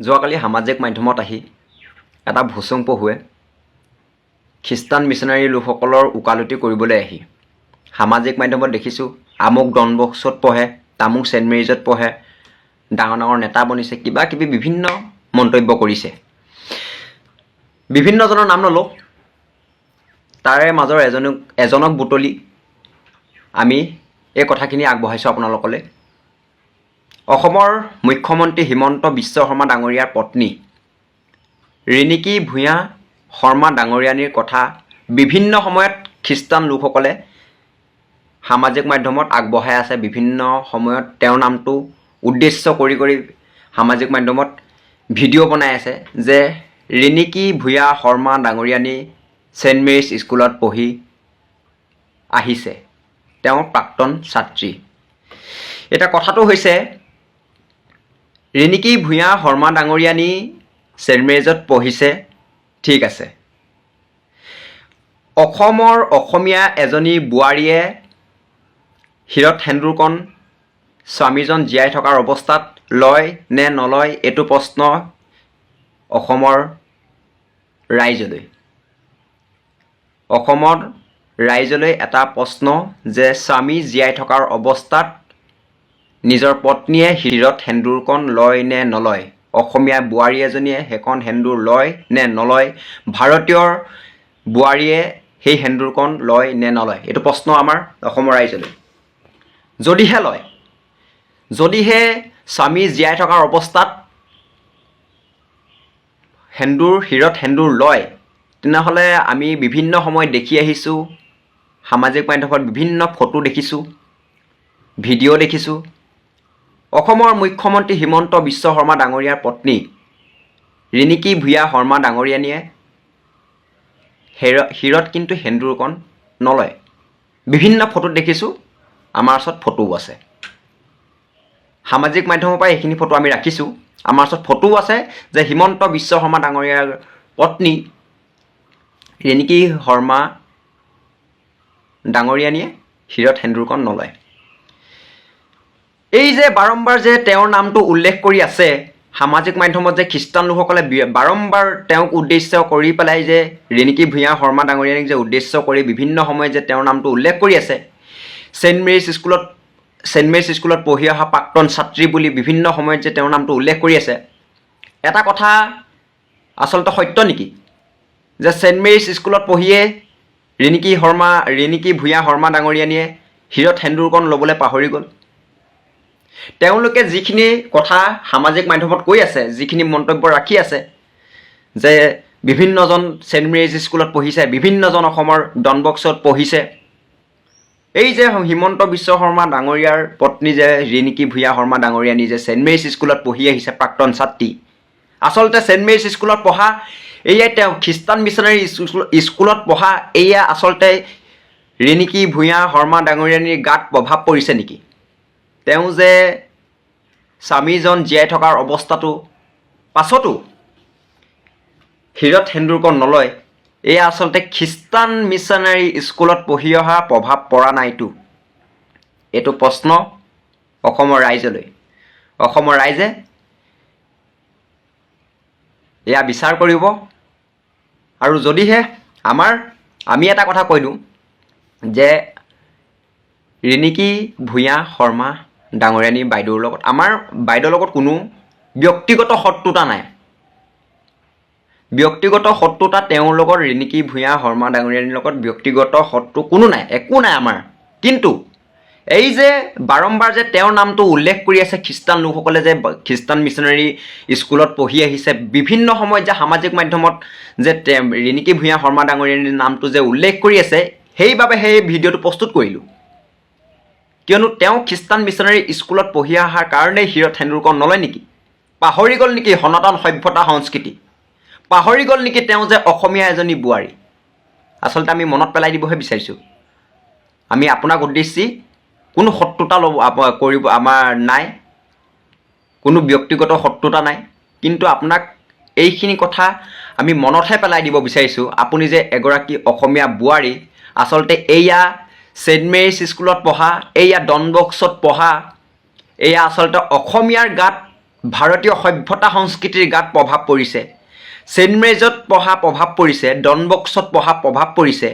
যোৱাকালি সামাজিক মাধ্যমত আহি এটা ভুচুং পহুৱে খ্ৰীষ্টান মিছনাৰী লোকসকলৰ ওকালতি কৰিবলৈ আহি সামাজিক মাধ্যমত দেখিছোঁ আমুক ডনবস্কত পঢ়ে, তামুক ছেইণ্ট মেৰিজত পঢ়ে, ডাঙৰ ডাঙৰ নেতা বনিছে, কিবা কিবি বিভিন্ন মন্তব্য কৰিছে। বিভিন্নজনৰ নাম ল'লোঁ, তাৰে মাজৰ এজনক বুটলি আমি এই কথাখিনি আগবঢ়াইছোঁ আপোনালোকলৈ। অসমৰ মুখ্যমন্ত্ৰী হিমন্ত বিশ্ব শৰ্মা ডাঙৰীয়াৰ পত্নী ৰিণিকী ভূঞা শৰ্মা ডাঙৰীয়ানীৰ কথা বিভিন্ন সময়ত খ্ৰীষ্টান লোকসকলে সামাজিক মাধ্যমত আগবঢ়াই আছে। বিভিন্ন সময়ত তেওঁৰ নামটো উদ্দেশ্য কৰি সামাজিক মাধ্যমত ভিডিঅ' বনাই আছে যে ৰিণিকী ভূঞা শৰ্মা ডাঙৰীয়ানী ছেইণ্ট মেৰিজ স্কুলত পঢ়ি আহিছে, তেওঁ প্ৰাক্তন ছাত্ৰী। এতিয়া কথাটো হৈছে, ৰিণিকী ভূঞা শৰ্মা ডাঙৰীয়ানী ছেইণ্ট মেৰিজত পঢ়িছে, ঠিক আছে। অসমৰ অসমীয়া এজনী বোৱাৰীয়ে শিৰত সেন্দুৰকণ স্বামীজন জীয়াই থকাৰ অৱস্থাত লয় নে নলয়, এইটো প্ৰশ্ন অসমৰ ৰাইজলৈ এটা প্ৰশ্ন যে স্বামী জীয়াই থকাৰ অৱস্থাত নিজৰ পত্নীয়ে শিৰত সেন্দুৰকণ লয় নে নলয়, অসমীয়া বোৱাৰী এজনীয়ে সেইখন সেন্দুৰ লয় নে নলয়, ভাৰতীয় বোৱাৰীয়ে সেই সেন্দুৰকণ লয় নে নলয়, এইটো প্ৰশ্ন আমাৰ অসমৰ ৰাইজলৈ। যদিহে লয়, যদিহে স্বামী জীয়াই থকাৰ অৱস্থাত শিৰত সেন্দুৰ লয়, তেনেহ'লে আমি বিভিন্ন সময়ত দেখি আহিছোঁ, সামাজিক মাধ্যমত বিভিন্ন ফটো দেখিছোঁ, ভিডিঅ' দেখিছোঁ। অসমৰ মুখ্যমন্ত্ৰী হিমন্ত বিশ্ব শৰ্মা ডাঙৰীয়াৰ পত্নী ৰিণিকী ভূঞা শৰ্মা ডাঙৰীয়ানীয়ে শিৰত কিন্তু সেন্দুৰকণ নলয়। বিভিন্ন ফটোত দেখিছোঁ, আমাৰ ওচৰত ফটোও আছে। সামাজিক মাধ্যমৰ পৰা এইখিনি ফটো আমি ৰাখিছোঁ। আমাৰ ওচৰত ফটোও আছে যে হিমন্ত বিশ্ব শৰ্মা ডাঙৰীয়াৰ পত্নী ৰিণিকী শৰ্মা ডাঙৰীয়ানীয়ে শিৰত সেন্দুৰকণ নলয়। এই যে বাৰম্বাৰ যে তেওঁৰ নামটো উল্লেখ কৰি আছে সামাজিক মাধ্যমত, যে খ্ৰীষ্টান লোকসকলে বাৰম্বাৰ তেওঁক উদ্দেশ্য কৰি পেলাই যে ৰিণিকী ভূঞা শৰ্মা ডাঙৰীয়ানীক যে উদ্দেশ্য কৰি বিভিন্ন সময়ত যে তেওঁৰ নামটো উল্লেখ কৰি আছে, ছেইণ্ট মেৰিজ স্কুলত পঢ়ি অহা প্ৰাক্তন ছাত্ৰী বুলি বিভিন্ন সময়ত যে তেওঁৰ নামটো উল্লেখ কৰি আছে, এটা কথা আচলতে সত্য নেকি যে ছেইণ্ট মেৰিজ স্কুলত পঢ়িয়ে ৰিণিকী ভূঞা শৰ্মা ডাঙৰীয়ানীয়ে শিৰত সেন্দুৰকণ ল'বলৈ পাহৰি গ'ল? তেওঁলোকে যিখিনি কথা সামাজিক মাধ্যমত কৈ আছে, যিখিনি মন্তব্য ৰাখি আছে যে বিভিন্নজন ছেইণ্ট মেৰিজ স্কুলত পঢ়িছে, বিভিন্নজন অসমৰ ডনবস্কত পঢ়িছে, এই যে হিমন্ত বিশ্ব শৰ্মা ডাঙৰীয়াৰ পত্নী যে ৰিণিকী ভূঞা শৰ্মা ডাঙৰীয়ানী যে ছেইণ্ট মেৰিজ স্কুলত পঢ়ি আহিছে, প্ৰাক্তন ছাত্ৰী, আচলতে ছেইণ্ট মেৰিজ স্কুলত পঢ়া এয়াই তেওঁ খ্ৰীষ্টান মিছনাৰী স্কুলত পঢ়া এয়া আচলতে ৰিণিকী ভূঞা শৰ্মা ডাঙৰীয়ানীৰ গাত প্ৰভাৱ পৰিছে নেকি? তেওঁ যে স্বামীজন জীয়াই থকাৰ অৱস্থাটো পাছতো শিৰত সেন্দুৰকণ নলয়, এয়া আচলতে খ্ৰীষ্টান মিছনাৰী স্কুলত পঢ়ি অহা প্ৰভাৱ পৰা নাইতো? এইটো প্ৰশ্ন অসমৰ ৰাইজলৈ। অসমৰ ৰাইজে এয়া বিচাৰ কৰিব। আৰু যদিহে আমি এটা কথা কৈ দিওঁ যে ৰিণিকী ভূঞা শৰ্মা ডাঙৰীয়ানী আমাৰ বাইদেউৰ লগত কোনো ব্যক্তিগত শত্ৰুতা নাই। ব্যক্তিগত শত্ৰুতা তেওঁৰ লগত, ৰিণিকী ভূঞা শৰ্মা ডাঙৰীয়ানীৰ লগত ব্যক্তিগত শত্ৰু কোনো নাই, একো নাই আমাৰ। কিন্তু এই যে বাৰম্বাৰ যে তেওঁৰ নামটো উল্লেখ কৰি আছে খ্ৰীষ্টান লোকসকলে, যে খ্ৰীষ্টান মিছনাৰী স্কুলত পঢ়ি আহিছে, বিভিন্ন সময়ত যে সামাজিক মাধ্যমত যে ৰিণিকী ভূঞা শৰ্মা ডাঙৰীয়ানীৰ নামটো যে উল্লেখ কৰি আছে, সেইবাবে সেই ভিডিঅ'টো প্ৰস্তুত কৰিলোঁ। কিয়নো তেওঁ খ্ৰীষ্টান মিছনাৰী স্কুলত পঢ়ি অহাৰ কাৰণেই শিৰত সেন্দুৰকণ নলয় নেকি? পাহৰি গ'ল নেকি সনাতন সভ্যতা সংস্কৃতি? পাহৰি গ'ল নেকি তেওঁ যে অসমীয়া এজনী বোৱাৰী? আচলতে আমি মনত পেলাই দিবহে বিচাৰিছোঁ। আমি আপোনাক উদ্দেশ্যি কোনো শত্ৰুতা কৰিব আমাৰ নাই, কোনো ব্যক্তিগত শত্ৰুতা নাই, কিন্তু আপোনাক এইখিনি কথা আমি মনতহে পেলাই দিব বিচাৰিছোঁ। আপুনি যে এগৰাকী অসমীয়া বোৱাৰী, আচলতে এয়া ছেইণ্ট মেৰিজ স্কুলত পঢ়া, এয়া ডনবস্কত পঢ়া, এয়া আচলতে অসমীয়াৰ গাত ভাৰতীয় সভ্যতা সংস্কৃতিৰ গাত প্ৰভাৱ পৰিছে, ছেইণ্ট মেৰিজত পঢ়া প্ৰভাৱ পৰিছে, ডন বস্কত পঢ়া প্ৰভাৱ পৰিছে।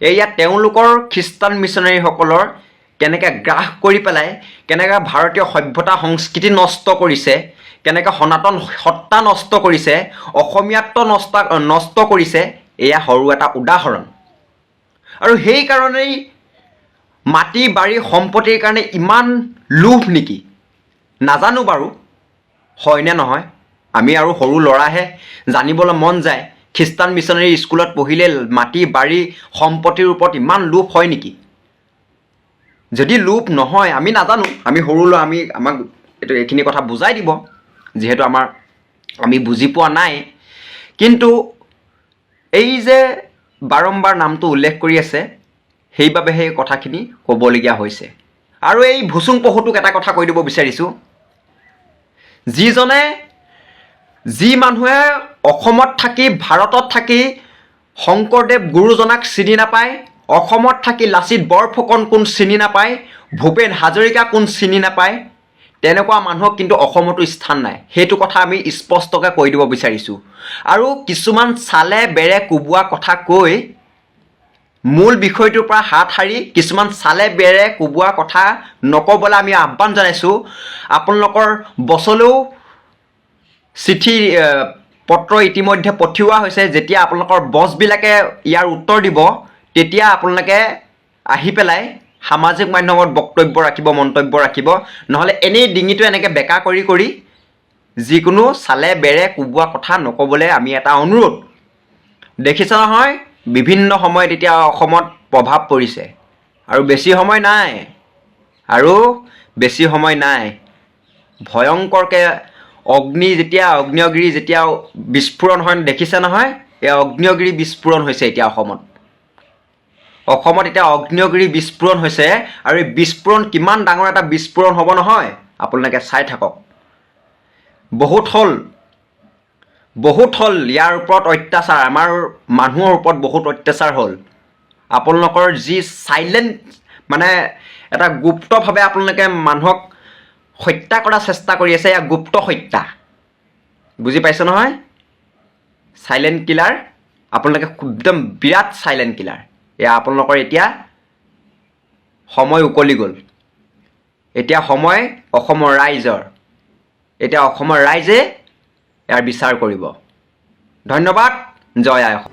এয়া তেওঁলোকৰ খ্ৰীষ্টান মিছনাৰীসকলৰ কেনেকৈ গ্ৰাস কৰি পেলাই কেনেকৈ ভাৰতীয় সভ্যতা সংস্কৃতি নষ্ট কৰিছে, কেনেকৈ সনাতন সত্তা নষ্ট কৰিছে, অসমীয়াত্ব নষ্ট কৰিছে, এয়া সৰু এটা উদাহৰণ। আৰু সেইকাৰণেই মাটি বাৰী সম্পত্তিৰ কাৰণে ইমান লোভ নেকি নাজানো বাৰু, হয়নে নহয়। আমি আৰু সৰু ল'ৰাহে, জানিবলৈ মন যায় খ্ৰীষ্টান মিছনাৰী স্কুলত পঢ়িলে মাটি বাৰী সম্পত্তিৰ ওপৰত ইমান লোভ হয় নেকি। যদি লোভ নহয় আমি নাজানো, আমি সৰু ল'ৰা, আমাক এইখিনি কথা বুজাই দিব, যিহেতু আমি বুজি পোৱা নাই। কিন্তু এই যে বাৰম্বাৰ নামটো উল্লেখ কৰি আছে, সেইবাবে সেই কথাখিনি ক'বলগীয়া হৈছে। আৰু এই ভুচুং পহুটোক এটা কথা কৈ দিব বিচাৰিছোঁ, যি মানুহে অসমত থাকি ভাৰতত থাকি শংকৰদেৱ গুৰুজনাক চিনি নাপায়, অসমত থাকি লাচিত বৰফুকন কোন চিনি নাপায়, ভূপেন হাজৰিকা কোন চিনি নাপায়, তেনেকুৱা মানুহক কিন্তু অসমতো স্থান নাই। সেইটো কথা আমি স্পষ্টকৈ কৈ দিব বিচাৰিছোঁ। আৰু কিছুমান চালে বেৰে কোবোৱা কথা কৈ মূল বিষয়টোৰ পৰা হাত সাৰি কিছুমান চালে বেৰে কোবোৱা কথা নক'বলৈ আমি আহ্বান জনাইছোঁ। আপোনালোকৰ বছলৈও চিঠি পত্ৰ ইতিমধ্যে পঠিওৱা হৈছে। যেতিয়া আপোনালোকৰ বছবিলাকে ইয়াৰ উত্তৰ দিব, তেতিয়া আপোনালোকে আহি পেলাই সামাজিক মাধ্যমত বক্তব্য ৰাখিব, মন্তব্য ৰাখিব। নহ'লে এনেই ডিঙিটো এনেকৈ বেকা কৰি যিকোনো চালে বেৰে কোবোৱা কথা নক'বলৈ আমি এটা অনুৰোধ। দেখিছে নহয়, বিভিন্ন সময়ত এতিয়া অসমত প্ৰভাৱ পৰিছে, আৰু বেছি সময় নাই। ভয়ংকৰকৈ অগ্নিগিৰি যেতিয়া বিস্ফোৰণ হয়, দেখিছে নহয়, এই অগ্নিগিৰি বিস্ফোৰণ হৈছে এতিয়া অসমত এতিয়া অগ্নিগিৰি বিস্ফোৰণ হৈছে। আৰু এই বিস্ফোৰণ কিমান ডাঙৰ এটা বিস্ফোৰণ হ'ব নহয়, আপোনালোকে চাই থাকক। বহুত হ'ল ইয়াৰ ওপৰত অত্যাচাৰ, আমাৰ মানুহৰ ওপৰত বহুত অত্যাচাৰ হ'ল। আপোনালোকৰ যি চাইলেণ্ট, মানে এটা গুপ্তভাৱে আপোনালোকে মানুহক হত্যা কৰাৰ চেষ্টা কৰি আছে, এয়া গুপ্ত হত্যা, বুজি পাইছে নহয়। চাইলেণ্ট কিলাৰ, আপোনালোকে একদম বিৰাট চাইলেণ্ট কিলাৰ। এয়া আপোনালোকৰ এতিয়া সময় উকলি গ'ল। এতিয়া সময় অসমৰ ৰাইজৰ, এতিয়া অসমৰ ৰাইজে ইয়াৰ বিচাৰ কৰিব। ধন্যবাদ। জয় আই অসম।